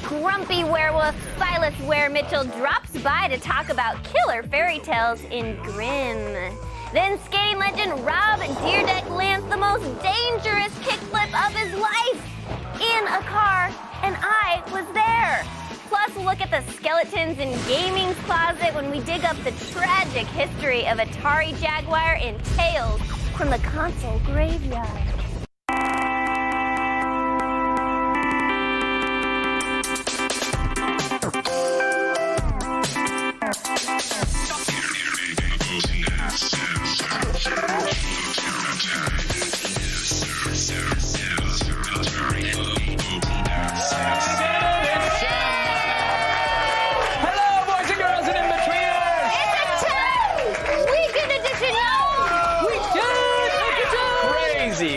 Grumpy werewolf Silas Ware Mitchell drops by to talk about killer fairy tales in Grimm. Then skating legend Rob Dyrdek lands the most dangerous kickflip of his life in a car, and I was there. Plus, we'll look at the skeletons in gaming's closet when we dig up the tragic history of Atari Jaguar in Tales from the Console Graveyard.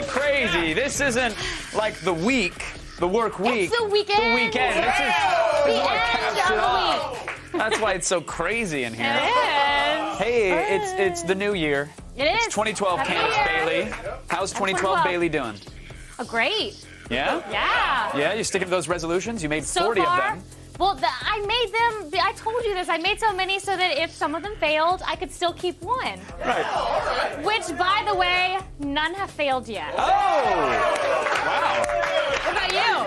Crazy. This isn't like the week, the work week. It's the weekend. The weekend. Yeah. This is what The caps end it of the off. That's why it's so crazy in here. It is. Hey, it's the new year. It is. It's 2012 Happy Candace New Year. Bailey. How's 2012 Bailey doing? Oh, great. Yeah? Yeah. Yeah, you sticking to those resolutions? You made So 40 far, of them. well, I made them. I told you this. I made so many so that if some of them failed, I could still keep one. Right. Which, by the way, none have failed yet. Oh! Wow. What about you?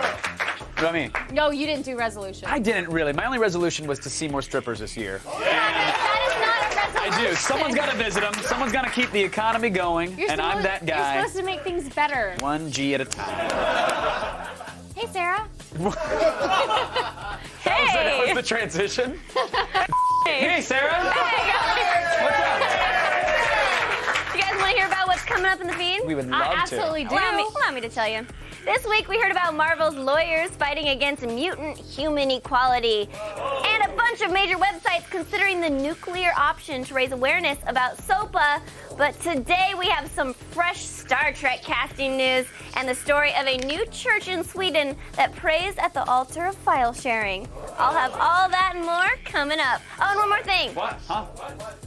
What about me? No, you didn't do resolution. I didn't really. My only resolution was to see more strippers this year. That is not a resolution. I do. Someone's got to visit them. Someone's got to keep the economy going. And I'm that guy. You're supposed to make things better. 1G at a time. Hey, Sarah. That was the transition? Hey, Sarah. What's up? You guys want to hear about what's coming up in the feed? We would love I to. absolutely do. Allow me to tell you. This week we heard about Marvel's lawyers fighting against mutant human equality, and a bunch of major websites considering the nuclear option to raise awareness about SOPA. But today we have some fresh Star Trek casting news and the story of a new church in Sweden that prays at the altar of file sharing. I'll have all that and more coming up. Oh, and one more thing. What? Huh?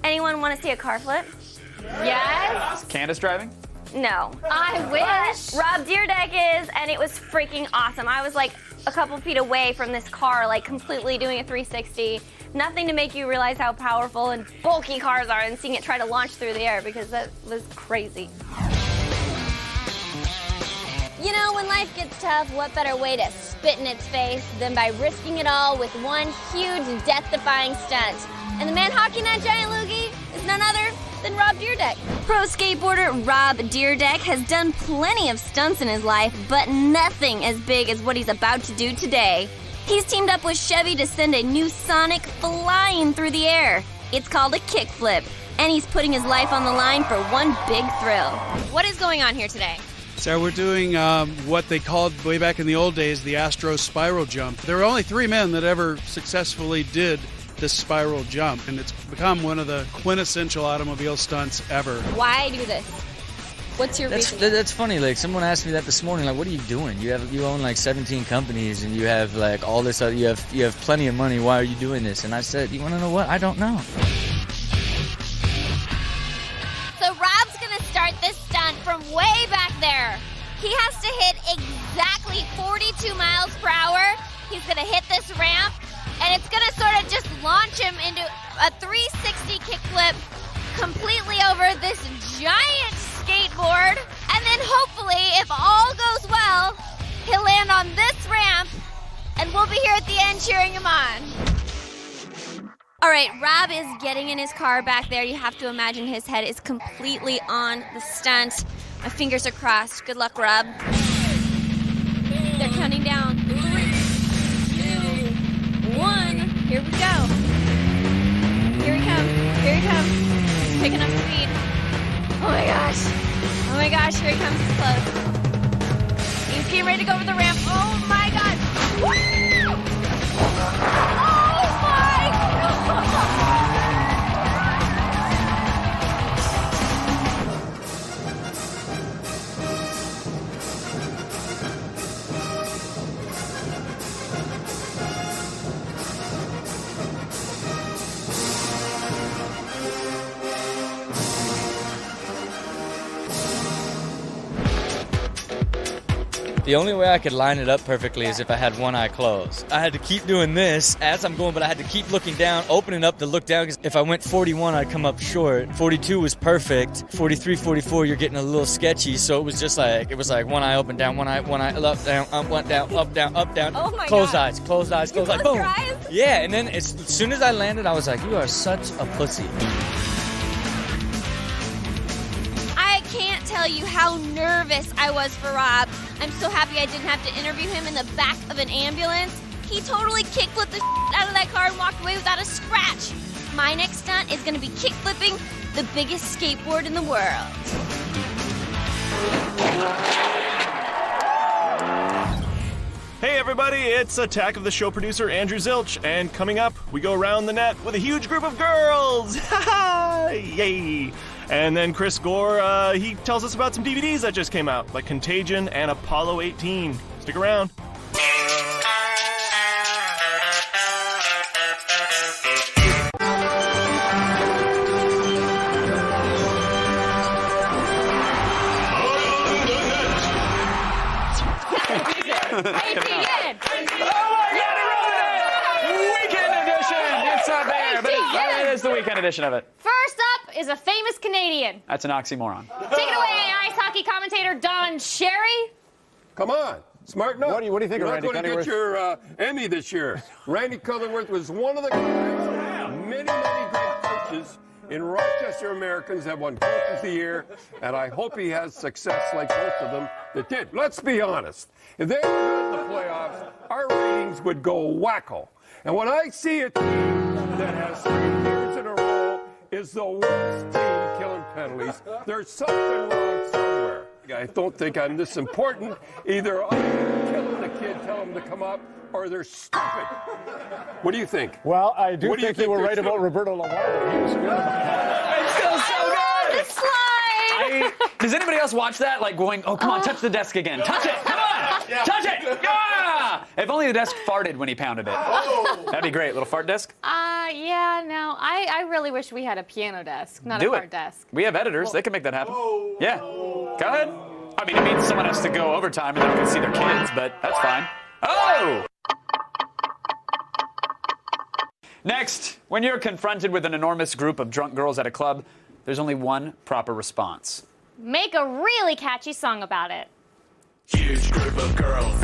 Anyone want to see a car flip? Yes? Is Candace driving? No. I wish. Rob Dyrdek is, and it was freaking awesome. I was like a couple feet away from this car, like completely doing a 360. Nothing to make you realize how powerful and bulky cars are and seeing it try to launch through the air, because that was crazy. You know, when life gets tough, what better way to spit in its face than by risking it all with one huge, death-defying stunt? And the man hawking that giant loogie is none other than Rob Dyrdek. Pro skateboarder Rob Dyrdek has done plenty of stunts in his life, but nothing as big as what he's about to do today. He's teamed up with Chevy to send a new Sonic flying through the air. It's called a kickflip, and he's putting his life on the line for one big thrill. What is going on here today? So we're doing what they called way back in the old days the Astro Spiral Jump. There were only 3 men that ever successfully did this spiral jump, and it's become one of the quintessential automobile stunts ever. Why do this? What's your reason? That's funny. Like, someone asked me that this morning. Like, what are you doing? You own like 17 companies, and you have like all this. You have plenty of money. Why are you doing this? And I said, you want to know what? I don't know. So Rob's gonna start this stunt from way back there. He has to hit exactly 42 miles per hour. He's gonna hit this ramp, and it's gonna sort of just launch him into a 360 kickflip completely over this giant skateboard. And then hopefully, if all goes well, he'll land on this ramp, and we'll be here at the end cheering him on. All right, Rob is getting in his car back there. You have to imagine his head is completely on the stunt. My fingers are crossed. Good luck, Rob. They're counting down. 3, 2, 1. Here we go. Here he comes. Here he comes. He's picking up speed. Oh my gosh. Oh my gosh. Here he comes. He's close. He's getting ready to go over the ramp. Oh my God. Woo! Oh my God. The only way I could line it up perfectly is if I had one eye closed. I had to keep doing this as I'm going, but I had to keep looking down, opening up to look down, because if I went 41, I'd come up short. 42 was perfect. 43, 44, you're getting a little sketchy, so it was like one eye open, down, one eye up, down, up, down, up, down, up, down. Oh my closed God. eyes, closed eyes, closed eyes, closed boom. your eyes? Yeah, and then as soon as I landed, I was like, you are such a pussy. I can't tell you how nervous I was for Rob. I'm so happy I didn't have to interview him in the back of an ambulance. He totally kickflipped the out of that car and walked away without a scratch. My next stunt is going to be kickflipping the biggest skateboard in the world. Hey everybody, it's Attack of the Show producer Andrew Zilch, and coming up, we go around the net with a huge group of girls! Yay! And then Chris Gore, he tells us about some DVDs that just came out, like Contagion and Apollo 18. Stick around. Weekend edition! It's not there, but it is the weekend edition of it. First up is a famous Canadian. That's an oxymoron. Take it away, ice hockey commentator Don Cherry. Come on, smarten up. What do you think of Randy You're not going to get your Emmy this year. Randy Cullingworth was one of the many great coaches in Rochester. Americans have won Coach of the Year, and I hope he has success like both of them that did. Let's be honest. If they were good in the playoffs, our ratings would go wacko. And when I see a team that has 3 years in a row is the worst team killing penalties, there's something wrong somewhere. I don't think I'm this important. Either I'm killing the kid, tell him to come up, or they're stupid. What do you think? Well, I do think you were right they're about Roberto Lombardo. He was good. It's still so good! The slide! Does anybody else watch that? Like going, oh, come on, touch the desk again. Touch it! Come on! Touch it! Yeah! If only the desk farted when he pounded it. That'd be great. Little fart desk? Yeah, no, I really wish we had a piano desk, not Do a it. fart desk. We have editors. They can make that happen. Yeah. Go ahead. I mean, it means someone has to go overtime and they can see their kids, but that's fine. Oh! Next, when you're confronted with an enormous group of drunk girls at a club, there's only one proper response. Make a really catchy song about it. Huge group of girls,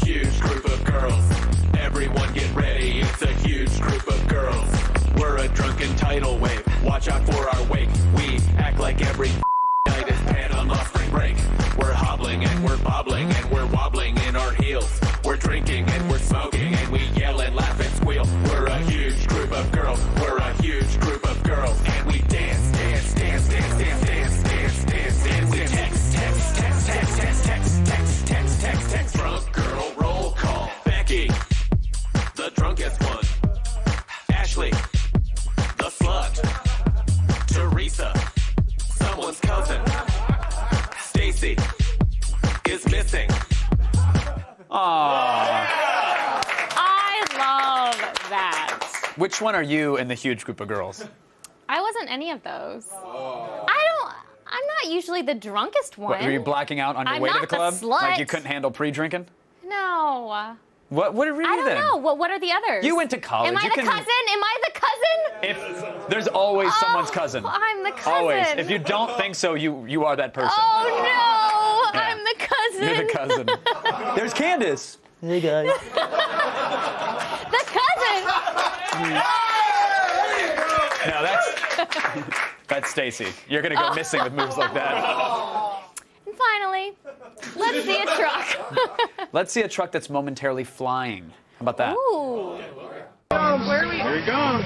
huge group of girls. Everyone get ready, it's a huge group of girls. We're a drunken tidal wave, watch out for our wake. We act like every night is Panama spring break. We're hobbling and we're bobbling and we're wobbling in our heels. We're drinking and we're smoking and we yell and laugh and squeal. We're a huge group of girls, we're a huge group of girls. And we dance, dance, dance, dance, dance, dance, dance, dance, dance. We text, text, text, text, text, text, text, text, text, text. Drunk girl roll call. Becky, the drunkest one. Ashley, the slut. Teresa, someone's cousin. Stacy is missing. Aww. I love that. Which one are you in the huge group of girls? I wasn't any of those. I'm not usually the drunkest one. What, were you blacking out on your I'm way to not the club? the slut. Like you couldn't handle pre-drinking? No. What were you I don't then? know. What are the others? You went to college. Am I You the can- cousin? Am I the cousin? If there's always someone's cousin. I'm the cousin. Always. If you don't think so, you are that person. Oh no! Yeah. I'm the cousin. You're the cousin. There's Candace. Hey guys. The cousin. No, that's Stacy. You're gonna go missing with moves like that. And finally, let's see a truck. Let's see a truck that's momentarily flying. How about that? Ooh. Here he goes.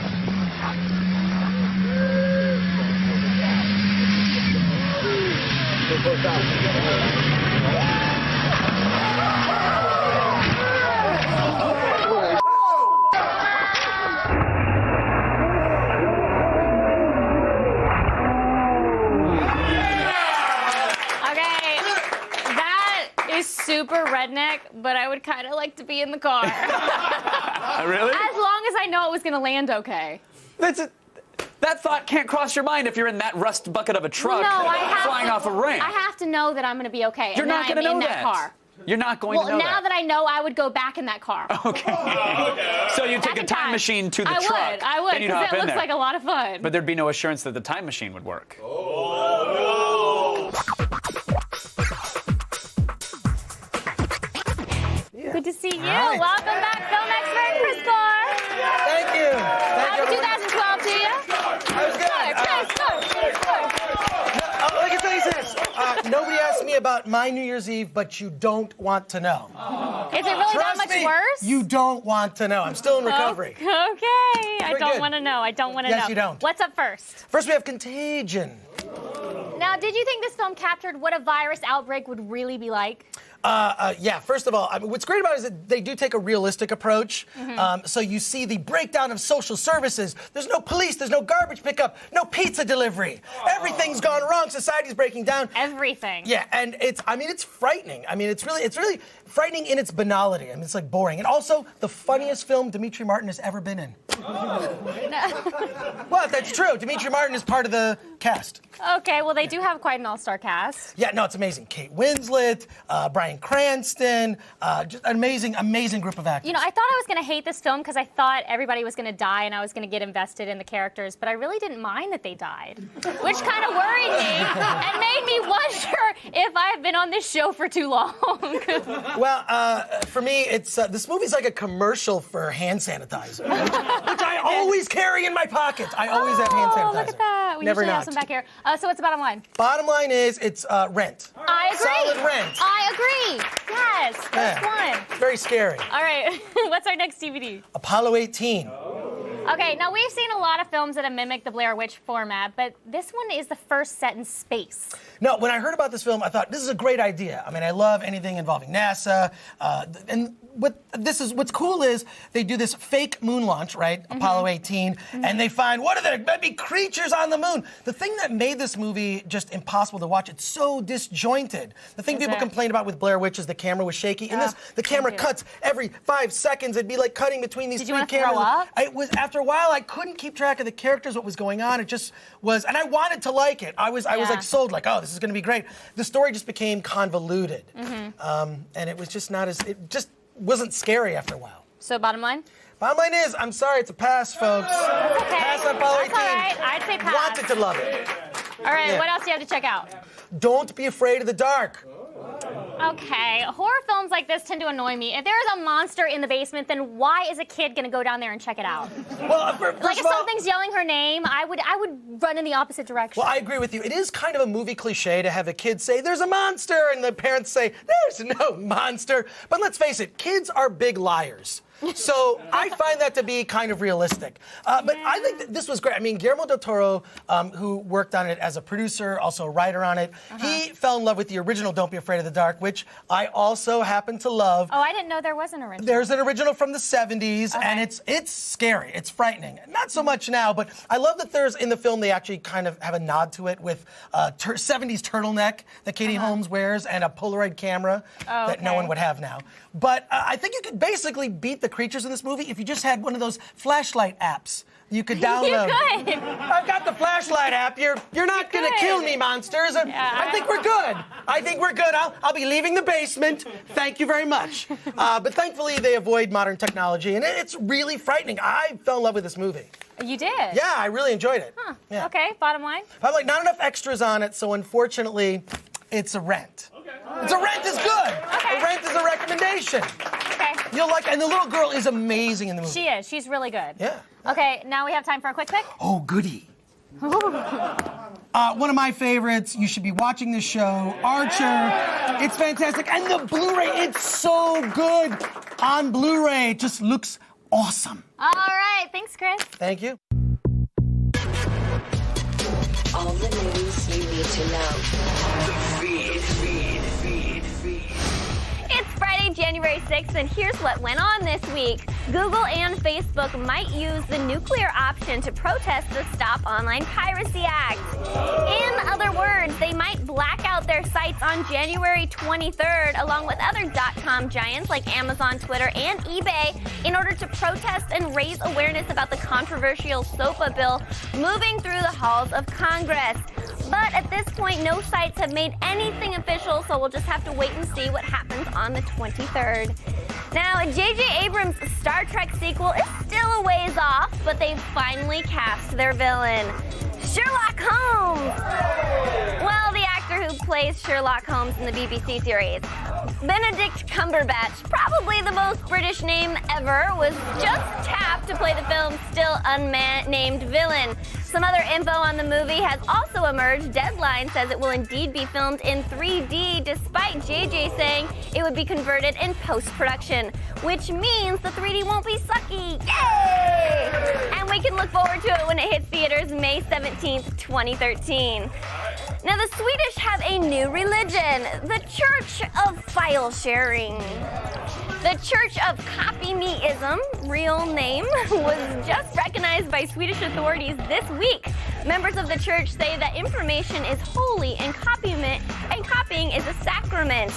Okay, that is super redneck, but I would kind of like to be in the car. Really? As long as I know it was going to land okay. That thought can't cross your mind if you're in that rust bucket of a truck No, I have flying to, off a ramp. I have to know that I'm going to be okay. You're and not going to know in that. car. You're not going Well, to know now that I know, I would go back in that car. Okay. So you take Back a in time machine to the I truck. I would, then you'd because hop it in looks there. like a lot of fun. But there'd be no assurance that the time machine would work. Good to see you. Welcome back, film expert Chris Gore. Thank you. How was 2012 to you? I was good. Let me tell you this. Nobody asked me about my New Year's Eve, but you don't want to know. Is it really that Trust much me, worse? You don't want to know. I'm still in recovery. Okay. I Very don't good. want to know. I don't want to know. Yes, you don't. What's up first? First, we have Contagion. Now, did you think this film captured what a virus outbreak would really be like? Yeah, first of all, I mean, what's great about it is that they do take a realistic approach. So you see the breakdown of social services. There's no police, there's no garbage pickup, no pizza delivery. Everything's gone wrong. Society's breaking down. Everything. Yeah, and it's frightening. I mean, it's really frightening in its banality. I mean, it's like boring. And also, the funniest film Dimitri Martin has ever been in. Well, that's true. Dimitri Martin is part of the cast. Okay, well, they do have quite an all-star cast. Yeah, no, it's amazing. Kate Winslet, Bryan Cranston, just an amazing group of actors. You know, I thought I was going to hate this film because I thought everybody was going to die and I was going to get invested in the characters, but I really didn't mind that they died, which kind of worried me and made me wonder if I've been on this show for too long. Well, for me, it's this movie's like a commercial for hand sanitizer, which I always carry in my pocket. I always have hand sanitizer. Oh, look at that. We Never usually not. have some back here. So what's the bottom line? Bottom line is, it's Rent. I agree. Solid Rent. I agree. Yes, first one. Very scary. All right, what's our next DVD? Apollo 18. Okay, now we've seen a lot of films that have mimicked the Blair Witch format, but this one is the first set in space. No, when I heard about this film, I thought, this is a great idea. I mean, I love anything involving NASA. And what's cool is they do this fake moon launch, right? Apollo 18, and they find, what are there? Maybe creatures on the moon. The thing that made this movie just impossible to watch, it's so disjointed. The thing people complain about with Blair Witch is the camera was shaky. In this, the camera cuts every 5 seconds. It'd be like cutting between these Did you three want to cameras. throw up? It was, after a while, I couldn't keep track of the characters, what was going on. It just was, and I wanted to like it. I was like sold, like, oh, this is going to be great. The story just became convoluted, and it was just not it just wasn't scary after a while. So bottom line? Bottom line is, I'm sorry, it's a pass, folks. Okay. Pass on Apollo 18. That's all right. I'd say pass. Wanted to love it. All right, Yeah. what else do you have to check out? Don't be afraid of the dark. Okay, horror films like this tend to annoy me. If there's a monster in the basement, then why is a kid gonna go down there and check it out? Well, first Like if of all, something's yelling her name, I would run in the opposite direction. well, I agree with you. It is kind of a movie cliche to have a kid say, there's a monster, and the parents say, there's no monster. But let's face it, kids are big liars. So I find that to be kind of realistic. But I think that this was great. I mean, Guillermo del Toro, who worked on it as a producer, also a writer on it, he fell in love with the original Don't Be Afraid of the Dark, which I also happen to love. Oh, I didn't know there was an original. There's an original from the 70s, and it's scary. It's frightening. Not so much now, but I love that there's, in the film, they actually kind of have a nod to it with 70s turtleneck that Katie Holmes wears and a Polaroid camera that no one would have now. But I think you could basically beat the creatures in this movie if you just had one of those flashlight apps you could download. You could. I've got the flashlight app. You're not going to kill me, monsters. I think we're good. I think we're good. I'll be leaving the basement. Thank you very much. But thankfully, they avoid modern technology, and it's really frightening. I fell in love with this movie. You did? Yeah, I really enjoyed it. Huh. Yeah. Okay, bottom line? I'm like, not enough extras on it, so unfortunately, it's a Rent. It's a Rent is good. Okay. A Rent is a recommendation. Okay. You'll like, and the little girl is amazing in the movie. She is. She's really good. Yeah. Okay, now we have time for a quick pick. Oh, goody. One of my favorites. You should be watching this show, Archer. It's fantastic. And the Blu-ray, it's so good on Blu-ray. It just looks awesome. All right, thanks, Chris. Thank you. All the news you need to know. It's Friday, January 6th, and here's what went on this week. Google and Facebook might use the nuclear option to protest the Stop Online Piracy Act. In other words, they might black out their sites on January 23rd, along with other .com giants like Amazon, Twitter, and eBay, in order to protest and raise awareness about the controversial SOPA bill moving through the halls of Congress. But at this point, no sites have made anything official, so we'll just have to wait and see what happens on the 23rd. Now, J.J. Abrams' Star Trek sequel is still a ways off, but they've finally cast their villain, Sherlock Holmes. Well, the actor who plays Sherlock Holmes in the BBC series, Benedict Cumberbatch, probably the most British name ever, was just tapped to play the film's still unnamed villain. Some other info on the movie has also emerged. Deadline says it will indeed be filmed in 3D, despite JJ saying it would be converted in post-production, which means the 3D won't be sucky. Yay! And we can look forward to it when it hits theaters May 17th, 2013. Now, the Swedish have a new religion, the Church of File Sharing. The Church of Copy-Me-ism, real name, was just recognized by Swedish authorities this week. Members of the church say that information is holy and copying is a sacrament.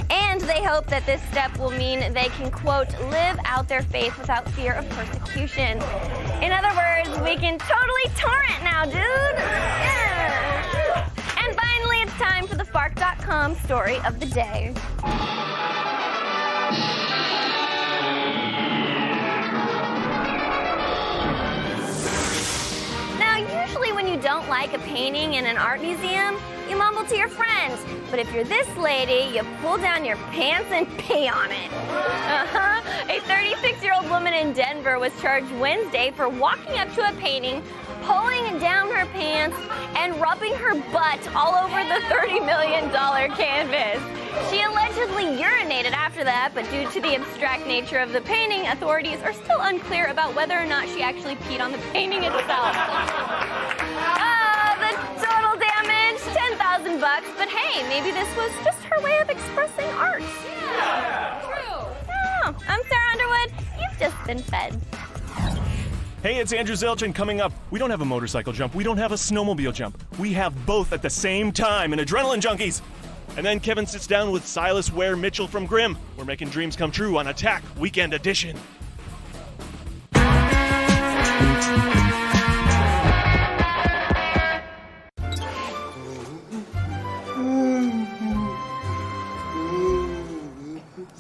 And they hope that this step will mean they can, quote, live out their faith without fear of persecution. In other words, we can totally torrent now, dude! Yeah! And finally, it's time for the Fark.com story of the day. Usually when you don't like a painting in an art museum, you mumble to your friends. But if you're this lady, you pull down your pants and pee on it. A 36-year-old woman in Denver was charged Wednesday for walking up to a painting, pulling down her pants, and rubbing her butt all over the $30 million canvas. She allegedly urinated after that, but due to the abstract nature of the painting, authorities are still unclear about whether or not she actually peed on the painting itself. The total damage, $10,000 bucks, but hey, maybe this was just her way of expressing art. Yeah, true. Oh, I'm Sarah Underwood. You've just been fed. Hey, it's Andrew Zilch, and coming up, we don't have a motorcycle jump, we don't have a snowmobile jump. We have both at the same time in Adrenaline Junkies. And then Kevin sits down with Silas Ware Mitchell from Grimm. We're making dreams come true on Attack Weekend Edition.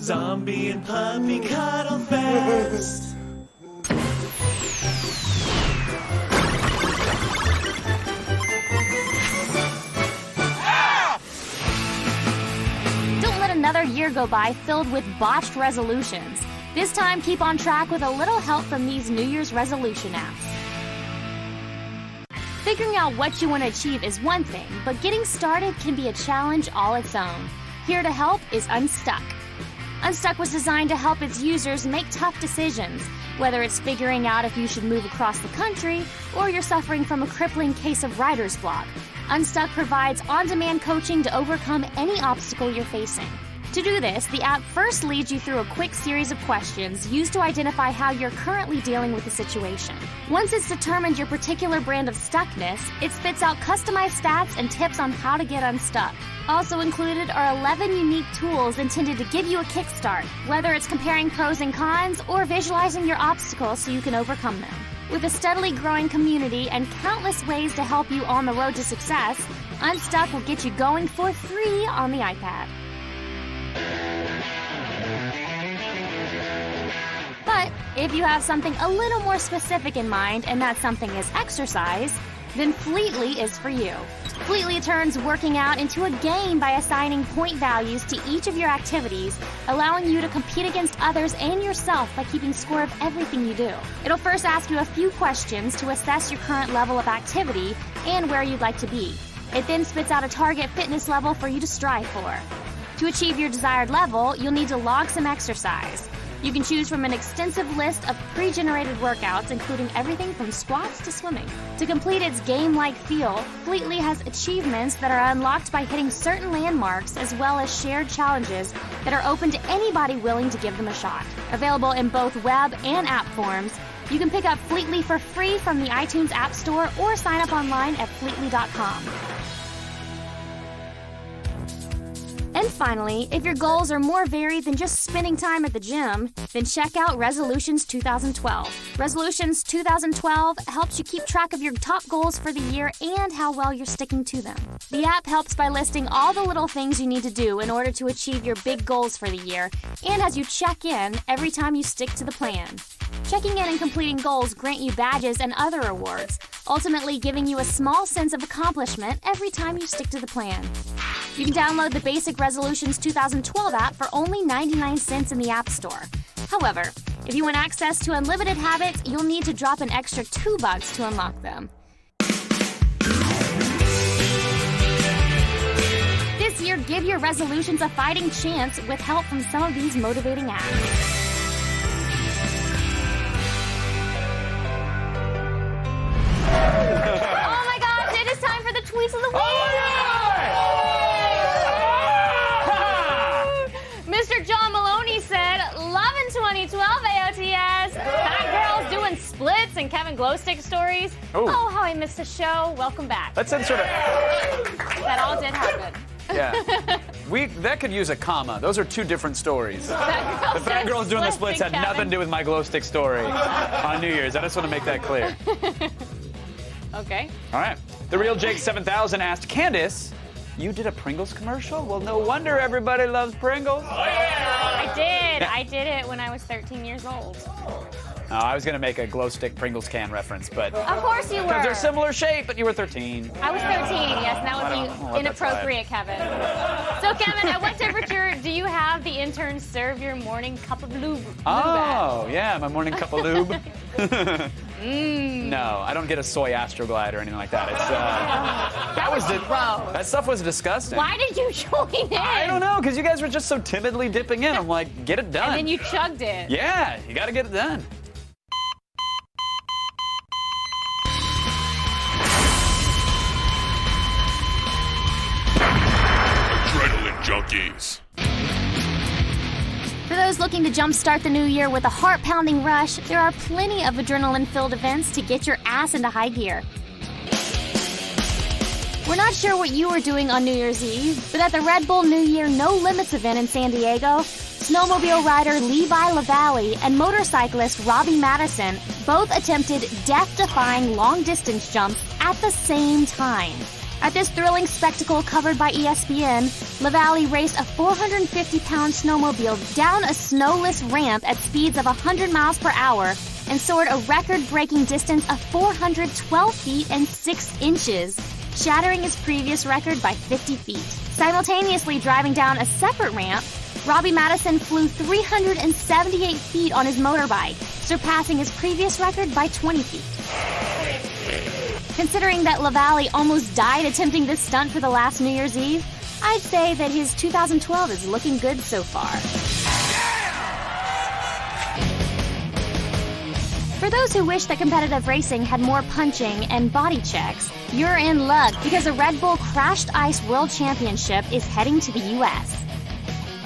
Zombie and puppy cuddle fest. Another year go by filled with botched resolutions. This time, keep on track with a little help from these New Year's resolution apps. Figuring out what you want to achieve is one thing, but getting started can be a challenge all its own. Here to help is Unstuck. Unstuck was designed to help its users make tough decisions, whether it's figuring out if you should move across the country or you're suffering from a crippling case of writer's block. Unstuck provides on-demand coaching to overcome any obstacle you're facing. To do this, the app first leads you through a quick series of questions used to identify how you're currently dealing with the situation. Once it's determined your particular brand of stuckness, it spits out customized stats and tips on how to get unstuck. Also included are 11 unique tools intended to give you a kickstart, whether it's comparing pros and cons or visualizing your obstacles so you can overcome them. With a steadily growing community and countless ways to help you on the road to success, Unstuck will get you going for free on the iPad. But if you have something a little more specific in mind, and that something is exercise, then Fleetly is for you. Fleetly turns working out into a game by assigning point values to each of your activities, allowing you to compete against others and yourself by keeping score of everything you do. It'll first ask you a few questions to assess your current level of activity and where you'd like to be. It then spits out a target fitness level for you to strive for. To achieve your desired level, you'll need to log some exercise. You can choose from an extensive list of pre-generated workouts, including everything from squats to swimming. To complete its game-like feel, Fleetly has achievements that are unlocked by hitting certain landmarks, as well as shared challenges that are open to anybody willing to give them a shot. Available in both web and app forms, you can pick up Fleetly for free from the iTunes App Store or sign up online at Fleetly.com. And finally, if your goals are more varied than just spending time at the gym, then check out Resolutions 2012. Resolutions 2012 helps you keep track of your top goals for the year and how well you're sticking to them. The app helps by listing all the little things you need to do in order to achieve your big goals for the year, and has you check in every time you stick to the plan. Checking in and completing goals grant you badges and other rewards, ultimately giving you a small sense of accomplishment every time you stick to the plan. You can download the basic Resolutions 2012 app for only 99 cents in the App Store. However, if you want access to unlimited habits, you'll need to drop an extra $2 to unlock them. This year, give your resolutions a fighting chance with help from some of these motivating apps. Oh my gosh, it is time for the tweets of the week! Mr. John Maloney said, loving 2012 AOTS. Fat girls doing splits and Kevin Glowstick stories. Ooh. Oh, how I missed the show. Welcome back. That's some sort of... That all did happen. Yeah. That could use a comma. Those are two different stories. The Fat Girls Doing the Splits had nothing to do with my glow stick story on New Year's. I just want to make that clear. Okay. All right. The Real Jake 7000 asked, Candace, you did a Pringles commercial? Well, no wonder everybody loves Pringles. I did. I did it when I was 13 years old. Oh, I was going to make a glow stick Pringles can reference, but... Of course you were. Because they're similar shape, but you were 13. I was 13, yes, and that would be inappropriate, Kevin. So, Kevin, at what temperature do you have the interns serve your morning cup of lube? Oh, yeah, my morning cup of lube. No, I don't get a soy Astroglide or anything like that. It's that stuff was disgusting. Why did you join in? I don't know, because you guys were just so timidly dipping in. I'm like, get it done. And then you chugged it. Yeah, you got to get it done. Adrenaline Junkies. For those looking to jumpstart the new year with a heart-pounding rush, there are plenty of adrenaline-filled events to get your ass into high gear. We're not sure what you were doing on New Year's Eve, but at the Red Bull New Year No Limits event in San Diego, snowmobile rider Levi LaValle and motorcyclist Robbie Madison both attempted death-defying long-distance jumps at the same time. At this thrilling spectacle covered by ESPN, LaValle raced a 450-pound snowmobile down a snowless ramp at speeds of 100 miles per hour and soared a record-breaking distance of 412 feet and 6 inches, shattering his previous record by 50 feet. Simultaneously driving down a separate ramp, Robbie Madison flew 378 feet on his motorbike, surpassing his previous record by 20 feet. Considering that LaValle almost died attempting this stunt for the last New Year's Eve, I'd say that his 2012 is looking good so far. For those who wish that competitive racing had more punching and body checks, you're in luck because the Red Bull Crashed Ice World Championship is heading to the U.S.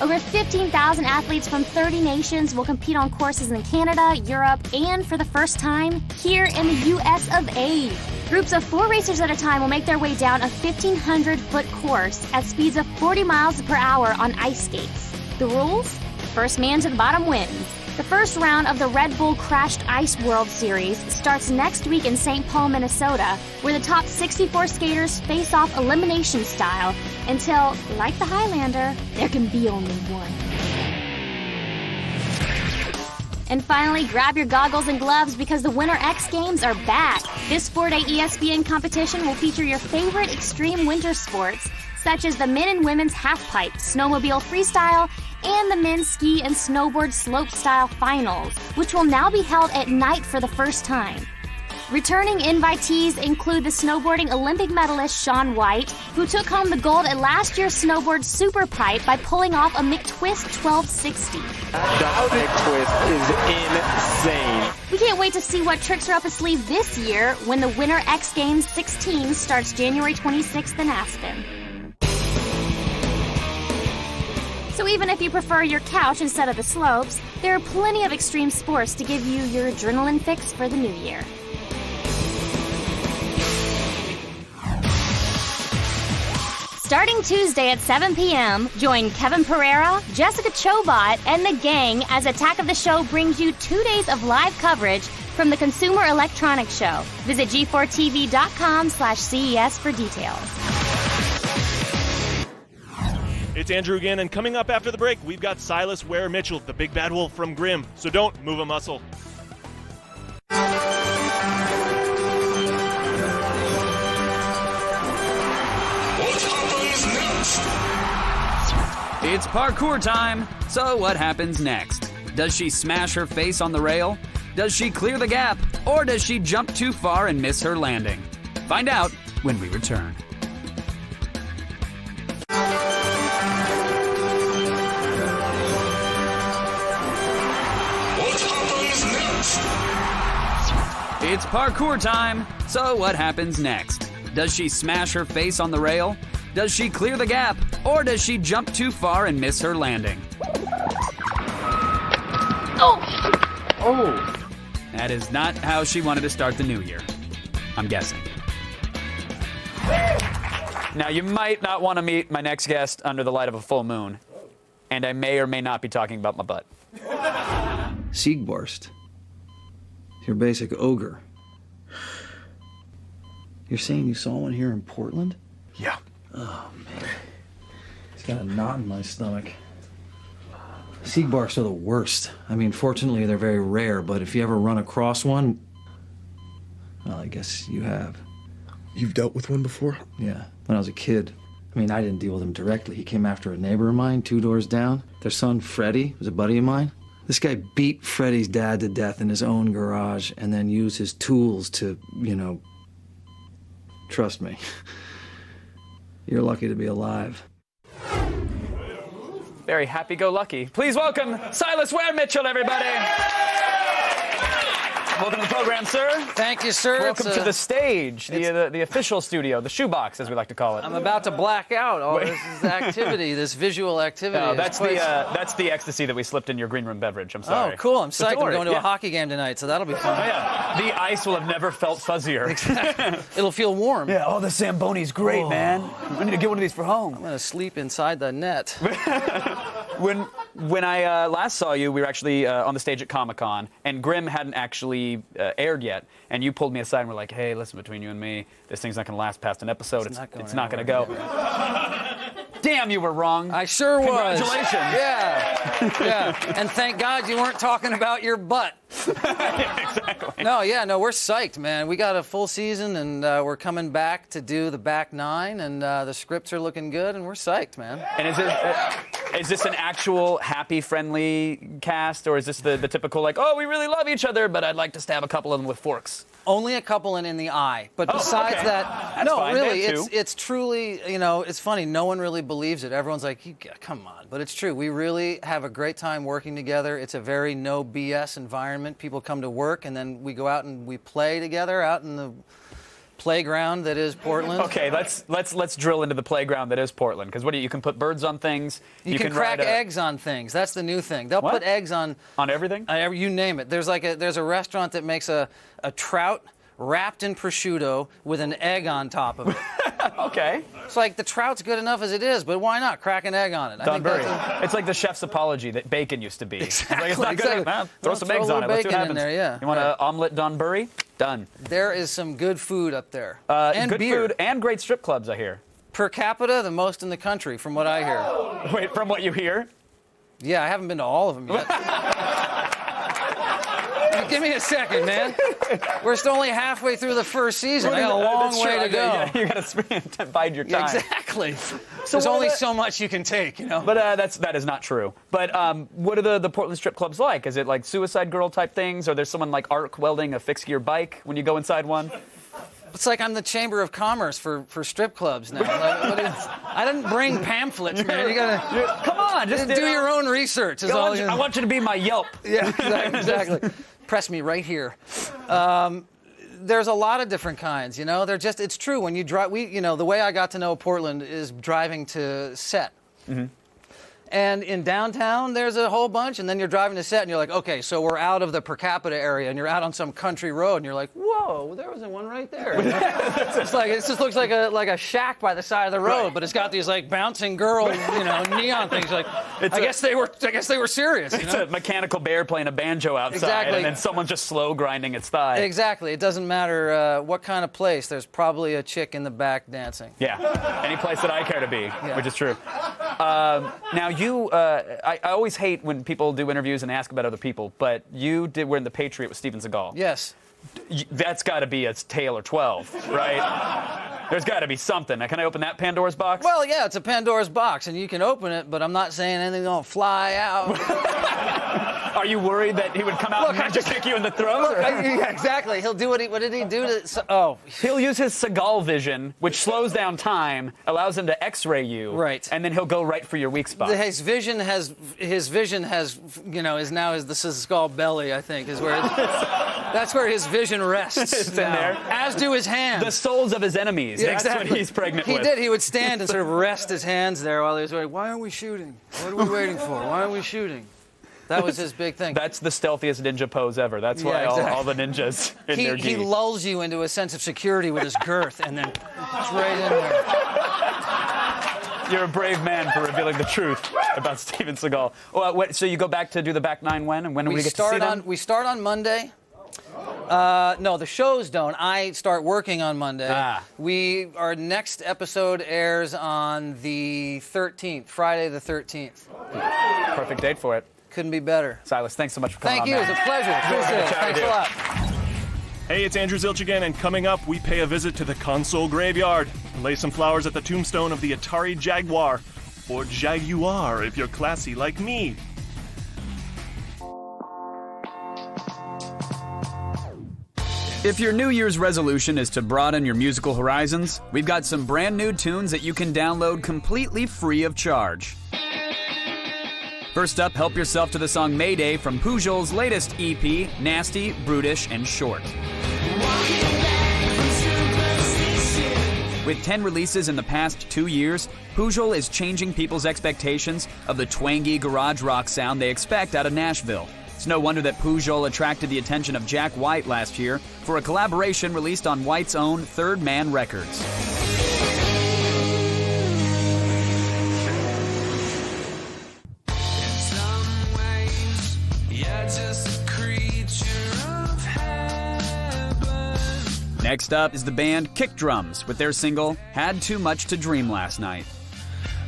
Over 15,000 athletes from 30 nations will compete on courses in Canada, Europe, and for the first time, here in the U.S. of A. Groups of 4 racers at a time will make their way down a 1,500-foot course at speeds of 40 miles per hour on ice skates. The rules? First man to the bottom wins. The first round of the Red Bull Crashed Ice World Series starts next week in St. Paul, Minnesota, where the top 64 skaters face off elimination style until, like the Highlander, there can be only one. And finally, grab your goggles and gloves because the Winter X Games are back. This 4-day ESPN competition will feature your favorite extreme winter sports, such as the men and women's halfpipe, snowmobile freestyle, and the men's ski and snowboard slopestyle finals, which will now be held at night for the first time. Returning invitees include the snowboarding Olympic medalist Shaun White, who took home the gold at last year's snowboard super pipe by pulling off a McTwist 1260. That McTwist is insane. We can't wait to see what tricks are up his sleeve this year when the Winter X Games 16 starts January 26th in Aspen. So even if you prefer your couch instead of the slopes, there are plenty of extreme sports to give you your adrenaline fix for the new year. Starting Tuesday at 7 p.m., join Kevin Pereira, Jessica Chobot, and the gang as Attack of the Show brings you 2 days of live coverage from the Consumer Electronics Show. Visit g4tv.com/CES for details. It's Andrew again, and coming up after the break, we've got Silas Ware Mitchell, the big bad wolf from Grimm. So don't move a muscle. It's parkour time. So what happens next? Does she smash her face on the rail? Does she clear the gap? Or does she jump too far and miss her landing? Find out when we return. It's parkour time. So what happens next? Does she smash her face on the rail? Does she clear the gap? Or does she jump too far and miss her landing? Oh! That is not how she wanted to start the new year. I'm guessing. Now, you might not want to meet my next guest under the light of a full moon. And I may or may not be talking about my butt. Siegbarst. Your basic ogre. You're saying you saw one here in Portland? Yeah. Oh, man. It's got a knot in my stomach. Siegbarsts are the worst. I mean, fortunately, they're very rare, but if you ever run across one, well, I guess you have. You've dealt with one before? Yeah, when I was a kid. I mean, I didn't deal with him directly. He came after a neighbor of mine 2 doors down. Their son, Freddie, was a buddy of mine. This guy beat Freddie's dad to death in his own garage and then used his tools to, trust me. You're lucky to be alive. Very happy-go-lucky. Please welcome Silas Ware Mitchell, everybody. Welcome to the program, sir. Thank you, sir. Welcome to the stage, the official studio, the shoebox, as we like to call it. I'm about to black out. All this is activity, this visual activity. No, that's the ecstasy that we slipped in your green room beverage. I'm sorry. Oh, cool. I'm So psyched. don't I'm going worry. to a hockey game tonight, so that'll be fun. Oh, yeah. The ice will have never felt fuzzier. Exactly. It'll feel warm. Yeah, the Zamboni's great, man. I need to get one of these for home. I'm going to sleep inside the net. When I last saw you, we were actually on the stage at Comic-Con, and Grimm hadn't actually aired yet. And you pulled me aside and were like, hey, listen, between you and me, this thing's not going to last past an episode. It's not going to go. Damn, you were wrong. I sure was. Congratulations. Yeah. And thank God you weren't talking about your butt. Yeah, exactly. No, we're psyched, man. We got a full season, and we're coming back to do the back 9, and the scripts are looking good, and we're psyched, man. And is this an actual happy, friendly cast, or is this the typical, like, oh, we really love each other, but I'd like to stab a couple of them with forks? Only a couple in the eye. But besides okay. that, That's no, fine. really, They have two. it's truly, it's funny. No one really believes it. Everyone's like, come on. But it's true. We really have a great time working together. It's a very no BS environment. People come to work, and then we go out and we play together out in the playground that is Portland. Okay, let's drill into the playground that is Portland, because you can put birds on things. You can crack eggs on things. That's the new thing. They'll put eggs on everything. You name it. There's a restaurant that makes a trout wrapped in prosciutto with an egg on top of it. Okay. It's like the trout's good enough as it is, but why not crack an egg on it? Don Burry. It's like the chef's apology that bacon used to be. Exactly. It's not good. Throw some eggs on it. Let's see what happens. There, yeah. You want an omelet Don Burry? Done. There is some good food up there. And good beer. food and great strip clubs, I hear. Per capita, the most in the country, from what I hear. Wait, from what you hear? Yeah, I haven't been to all of them yet. Give me a second, man. We're still only halfway through the first season. I got a long way to go. Yeah, you got to bide your time. Exactly. There's only so much you can take, But that is not true. But what are the Portland strip clubs like? Is it like Suicide Girl type things, or there's someone like arc welding a fixed gear bike when you go inside one? It's like I'm the Chamber of Commerce for strip clubs now. I didn't bring pamphlets, man. You gotta come on, just do your own research. I want you to be my Yelp. Yeah, exactly. Press me right here. There's a lot of different kinds, it's true. When you drive, the way I got to know Portland is driving to set. Mm-hmm. And in downtown, there's a whole bunch, and then you're driving to set, and you're like, okay, so we're out of the per capita area, and you're out on some country road, and you're like, whoa, there wasn't one right there. It's like, it just looks like a shack by the side of the road, but it's got these like bouncing girl, neon things. Like, I guess they were serious. It's a mechanical bear playing a banjo outside, Exactly. and then someone's just slow grinding its thigh. Exactly. It doesn't matter what kind of place. There's probably a chick in the back dancing. Yeah, any place that I care to be, which is true. Now I always hate when people do interviews and ask about other people, but were in The Patriot with Steven Seagal. Yes. That's got to be a tale or 12, right? There's got to be something. Now, can I open that Pandora's box? Well, yeah, it's a Pandora's box, and you can open it, but I'm not saying anything's gonna fly out. Are you worried that he would come out and just kick you in the throat? Yeah, exactly. He'll do what did he do to? He'll use his Seagal vision, which slows down time, allows him to X-ray you, right? And then he'll go right for your weak spot. His vision has, is now the Seagal belly. I think is where that's where his vision rests. It's in now. there. As do his hands. The souls of his enemies. Yeah, That's exactly. what he's pregnant he with. He did. He would stand and sort of rest his hands there while he was like, "Why aren't we shooting? What are we waiting for? Why aren't we shooting?" That was his big thing. That's the stealthiest ninja pose ever. That's why all the ninjas in their gi. He lulls you into a sense of security with his girth, and then it's right in there. You're a brave man for revealing the truth about Steven Seagal. So you go back to do the back nine when? And when do we get to see them? We start on Monday. No, the shows don't. I start working on Monday. Our next episode airs on the 13th, Friday the 13th. Perfect date for it. Couldn't be better. Silas, thanks so much for coming on. Thank you. Man. It was a pleasure. Appreciate it. Thanks a lot. Hey, it's Andrew Zilch again, and coming up, we pay a visit to the console graveyard and lay some flowers at the tombstone of the Atari Jaguar, or Jaguar if you're classy like me. If your New Year's resolution is to broaden your musical horizons, we've got some brand new tunes that you can download completely free of charge. First up, help yourself to the song Mayday from Pujol's latest EP, Nasty, Brutish, and Short. With 10 releases in the past 2 years, Pujol is changing people's expectations of the twangy garage rock sound they expect out of Nashville. It's no wonder that Pujol attracted the attention of Jack White last year for a collaboration released on White's own Third Man Records. Next up is the band Kick Drums with their single, Had Too Much to Dream Last Night.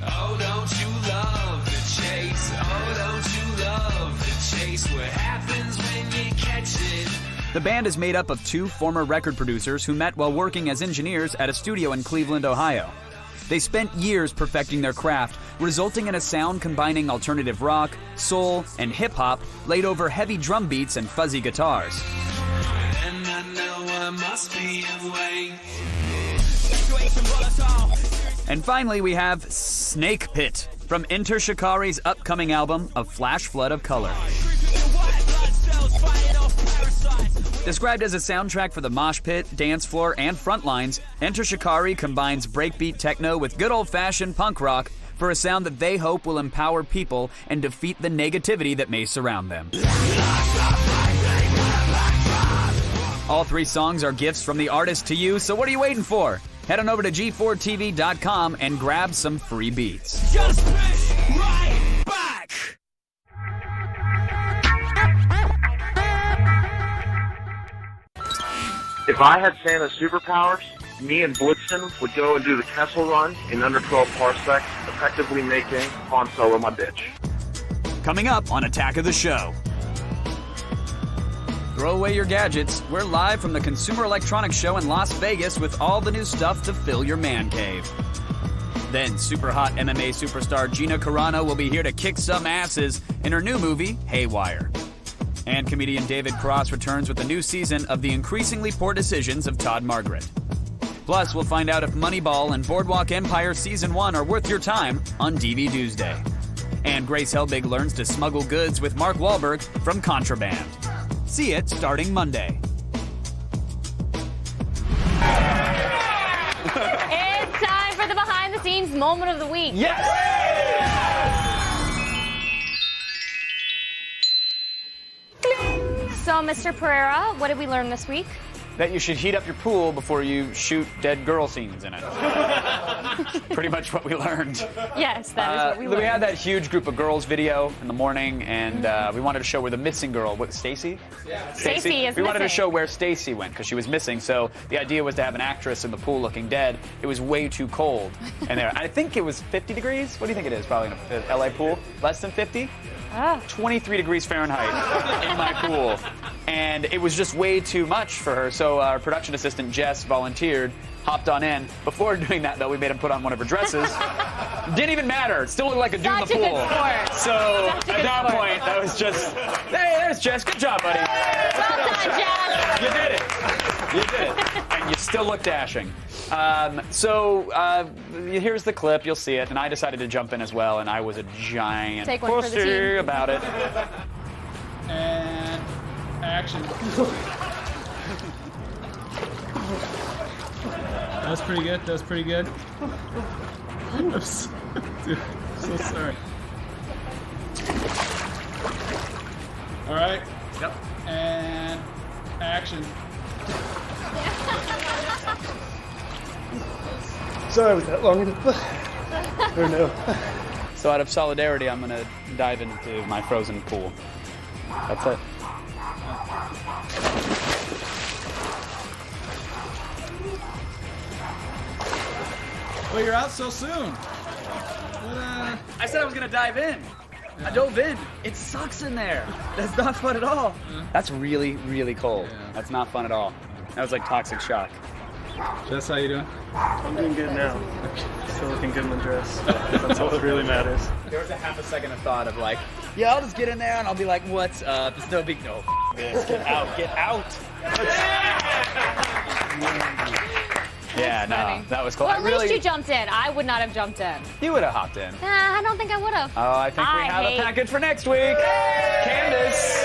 Oh, don't you love the chase? Oh, don't you love the chase? What happens when you catch it? The band is made up of 2 former record producers who met while working as engineers at a studio in Cleveland, Ohio. They spent years perfecting their craft, resulting in a sound combining alternative rock, soul, and hip-hop laid over heavy drum beats and fuzzy guitars. And I know I must be awake. And finally, we have Snake Pit from Enter Shikari's upcoming album, A Flash Flood of Color. Described as a soundtrack for the mosh pit, dance floor, and front lines, Enter Shikari combines breakbeat techno with good old-fashioned punk rock for a sound that they hope will empower people and defeat the negativity that may surround them. All 3 songs are gifts from the artist to you, so what are you waiting for? Head on over to G4TV.com and grab some free beats. Just push right back. If I had Santa's superpowers, me and Blitzen would go and do the Kessel Run in under 12 parsecs, effectively making Han Solo my bitch. Coming up on Attack of the Show. Throw away your gadgets. We're live from the Consumer Electronics Show in Las Vegas with all the new stuff to fill your man cave. Then super hot MMA superstar Gina Carano will be here to kick some asses in her new movie, Haywire. And comedian David Cross returns with a new season of the increasingly poor decisions of Todd Margaret. Plus, we'll find out if Moneyball and Boardwalk Empire Season 1 are worth your time on DV Tuesday. And Grace Helbig learns to smuggle goods with Mark Wahlberg from Contraband. See it starting Monday. It's time for the behind-the-scenes moment of the week. Yes! Mr. Pereira, what did we learn this week? That you should heat up your pool before you shoot dead girl scenes in it. Pretty much what we learned. Yes, that is what we learned. We had that huge group of girls video in the morning, and we wanted to show where the missing girl, Stacy? Yeah. Stacy is We wanted to missing. show where Stacy went because she was missing. So the idea was to have an actress in the pool looking dead. It was way too cold in there. I think it was 50 degrees. What do you think it is? Probably in a LA pool. Less than 50? 23 degrees Fahrenheit in my pool. And it was just way too much for her. So our production assistant, Jess, volunteered, hopped on in. Before doing that, though, we made him put on one of her dresses. Didn't even matter. Still looked like a dude in the Such a pool. good sport. So Such a at good that sport. point, that was just, hey, there's Jess. Good job, buddy. Well done, Jess. You did it. You did it. And you still look dashing. Here's the clip. You'll see it. And I decided to jump in as well, and I was a giant Take one for the pussy team. about it. And action. That was pretty good. That was pretty good. I'm so sorry. All right. Yep. And action. Sorry, was that long enough? Or no? So out of solidarity, I'm gonna dive into my frozen pool. That's it. Well, you're out so soon. I said I was gonna dive in. I dove in. It sucks in there. That's not fun at all. That's really, really cold. That's not fun at all. That was like toxic shock. Jess, how you doing? I'm doing good now. Still looking good in the dress. That's what really matters. There was a half a second of thought of like, yeah, I'll just get in there and I'll be like, what's up? It's no big no. This, get out, get out. Yeah, no, that was cool. Well, I at really, least you jumped in. I would not have jumped in. you would have hopped in. I don't think I would have. Oh, I think we have a package for next week. Candace.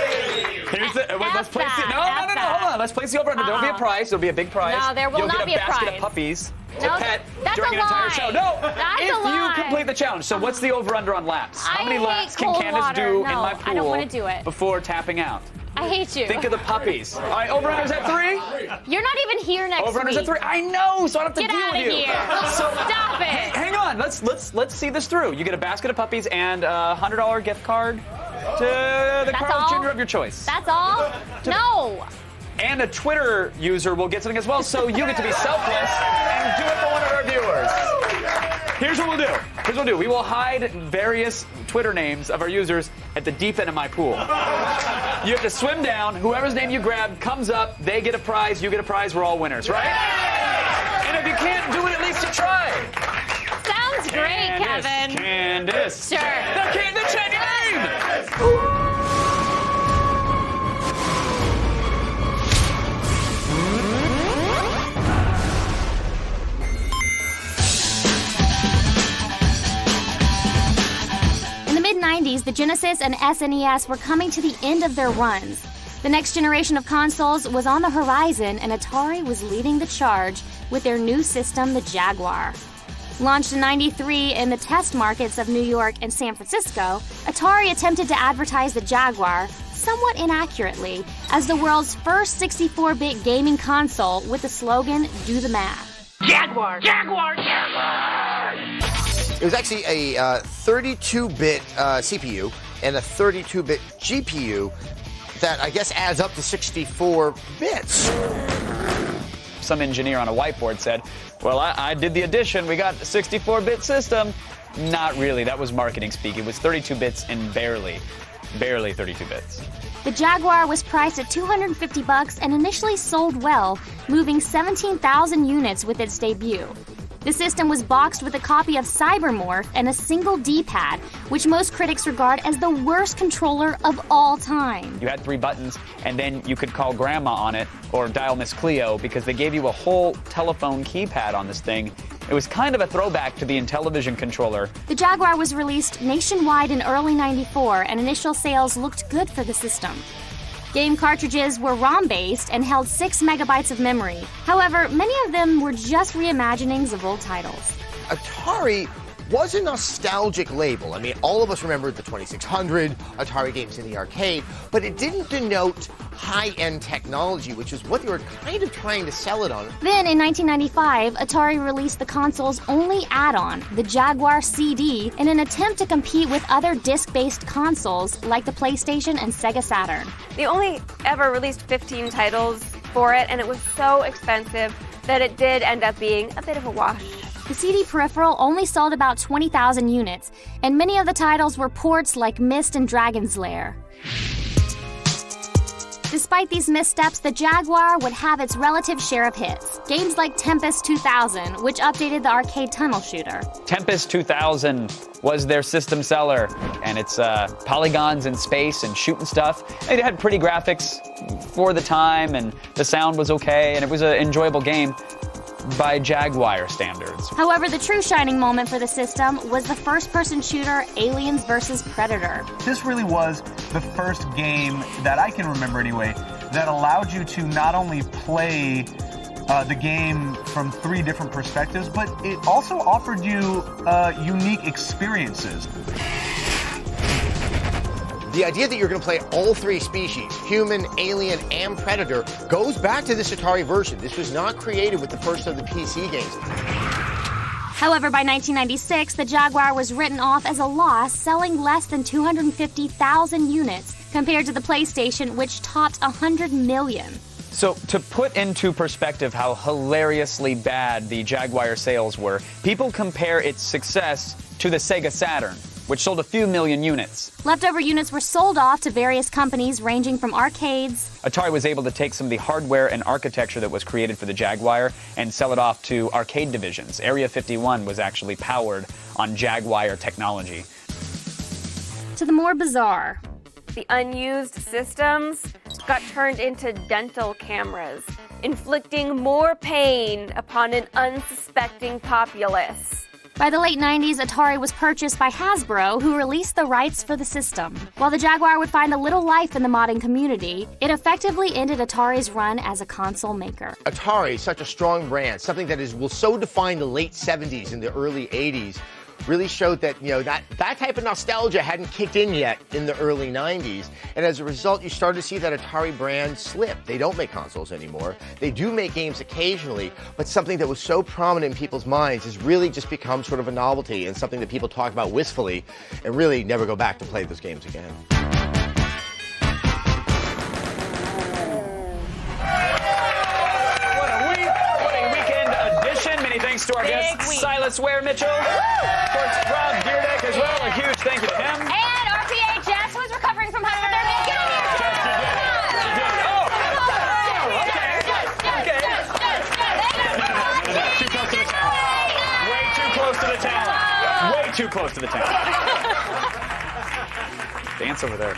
Here's the. Wait, let's place it. No, hold on. Let's place the over under. There'll be a prize. There'll be a big prize. No, there will You'll not get be a basket prize. of puppies to No, pet that's during a an entire lie. show. No, That's if a lie. you complete the challenge. So what's the over under on laps? How many I laps hate can cold Candace water. do in No, my pool I don't wanna do it. before tapping out? I hate you. Think of the puppies. All right, over under's at 3. You're not even here next Over under's week. at 3. I know, so I don't have to Get deal out with of you. here. Stop it. Hang on, let's see this through. You get a basket of puppies and a $100 gift card to the That's Carl's all? Jr. of your choice. That's all? No. And a Twitter user will get something as well, so you get to be selfless and do it for one of our viewers. Here's what we'll do. We will hide various Twitter names of our users at the deep end of my pool. You have to swim down. Whoever's name you grab comes up. They get a prize. You get a prize. We're all winners, right? And if you can't do it, at least you tried. Sounds great, Kevin. Candace. Sure. The change your name. In the mid-90s, the Genesis and SNES were coming to the end of their runs. The next generation of consoles was on the horizon, and Atari was leading the charge with their new system, the Jaguar. Launched in '93 in the test markets of New York and San Francisco, Atari attempted to advertise the Jaguar, somewhat inaccurately, as the world's first 64-bit gaming console with the slogan, "Do the math." Jaguar! Jaguar! Jaguar! It was actually a 32-bit CPU and a 32-bit GPU that I guess adds up to 64 bits. Some engineer on a whiteboard said, well, I did the addition. We got a 64-bit system. Not really. That was marketing speak. It was 32 bits and barely 32 bits. The Jaguar was priced at $250 and initially sold well, moving 17,000 units with its debut. The system was boxed with a copy of Cybermorph and a single D-pad, which most critics regard as the worst controller of all time. You had 3 buttons, and then you could call Grandma on it or dial Miss Cleo because they gave you a whole telephone keypad on this thing. It was kind of a throwback to the Intellivision controller. The Jaguar was released nationwide in early '94, and initial sales looked good for the system. Game cartridges were ROM-based and held 6 megabytes of memory. However, many of them were just reimaginings of old titles. Atari was a nostalgic label. I mean, all of us remember the 2600, Atari games in the arcade, but it didn't denote high-end technology, which is what they were kind of trying to sell it on. Then, in 1995, Atari released the console's only add-on, the Jaguar CD, in an attempt to compete with other disc-based consoles like the PlayStation and Sega Saturn. They only ever released 15 titles for it, and it was so expensive that it did end up being a bit of a wash. The CD peripheral only sold about 20,000 units, and many of the titles were ports like Myst and Dragon's Lair. Despite these missteps, the Jaguar would have its relative share of hits. Games like Tempest 2000, which updated the arcade tunnel shooter. Tempest 2000 was their system seller, and it's polygons in space and shooting stuff. It had pretty graphics for the time, and the sound was okay, and it was an enjoyable game by Jaguar standards. However, the true shining moment for the system was the first-person shooter Aliens vs. Predator. This really was the first game that I can remember anyway that allowed you to not only play the game from 3 different perspectives, but it also offered you unique experiences. The idea that you're going to play all 3 species, human, alien, and predator, goes back to this Atari version. This was not created with the first of the PC games. However, by 1996, the Jaguar was written off as a loss, selling less than 250,000 units, compared to the PlayStation, which topped 100 million. So, to put into perspective how hilariously bad the Jaguar sales were, people compare its success to the Sega Saturn, which sold a few million units. Leftover units were sold off to various companies ranging from arcades. Atari was able to take some of the hardware and architecture that was created for the Jaguar and sell it off to arcade divisions. Area 51 was actually powered on Jaguar technology. To the more bizarre. The unused systems got turned into dental cameras, inflicting more pain upon an unsuspecting populace. By the late 90s, Atari was purchased by Hasbro, who released the rights for the system. While the Jaguar would find a little life in the modding community, it effectively ended Atari's run as a console maker. Atari, such a strong brand, something that will so define the late 70s and the early 80s, really showed that, that type of nostalgia hadn't kicked in yet in the early 90s. And as a result, you started to see that Atari brand slip. They don't make consoles anymore. They do make games occasionally, but something that was so prominent in people's minds has really just become sort of a novelty and something that people talk about wistfully and really never go back to play those games again. Many thanks to our guest, Silas Ware Mitchell. Of course, Rob Dyrdek as well. A huge thank you to him. And RPA Jess, who's recovering from hypothermia. Get in here, Jess! Too close to the talent. Way too close to the talent. Way too close to the talent. Dance over there.